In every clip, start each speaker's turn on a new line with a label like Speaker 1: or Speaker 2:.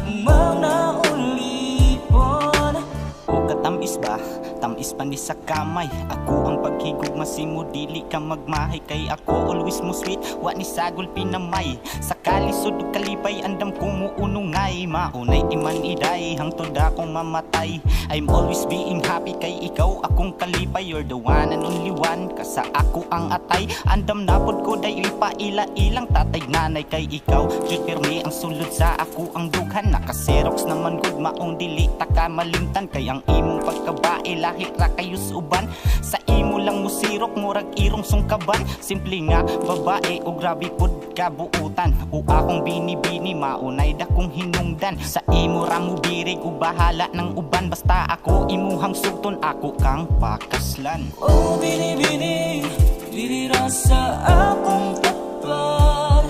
Speaker 1: gugmang na ulipon.
Speaker 2: O katamis ba? Tamis pa ni sa kamay. Ako ang paghigugma simo, dili ka magmahay. Kay ako always mo sweet, wa ni sagol pinamay. Sa kalisod ug kalipay, andam ko muunungay. Maunay di man iday, hangtod akong mamatay. I'm always being happy, kay ikaw akong kalipay. You're the one and only one, kasa ako ang atay. Andam napod ko day ipaila-ilang tatay nanay. Kay ikaw, jud pirmi ang sulod sa ako ang dughan. Nakaserox naman gud maong dili ta ka malimtan. Kay ang imong pagkabae lahi ra kayo suban. Sa imo lang musirok, murag irong sungkaban. Simple nga babae o grabe pud kabuutan. O akong bini-bini, maunay dakong hinungdan. Sa imo ra mo birig o bahala ng uban. Basta ako imuhang sugton, ako kang pakaslan.
Speaker 1: Oh bini-bini, dili ra sa akong tapat.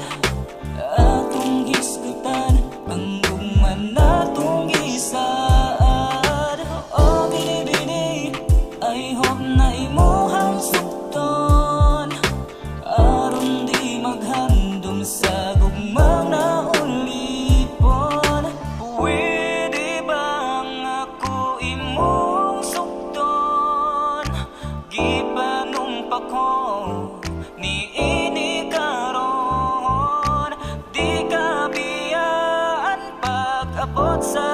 Speaker 1: Atong hisgutan, ang gugman natong isaad. Oh bini-bini, I hope na imuhang sugton. Aron di maghandom sa gugmang na ulipon. Pwede bang ako imong sugton? Gipanumpak ko ni ini karon. Di ka biyaan pag-abot sa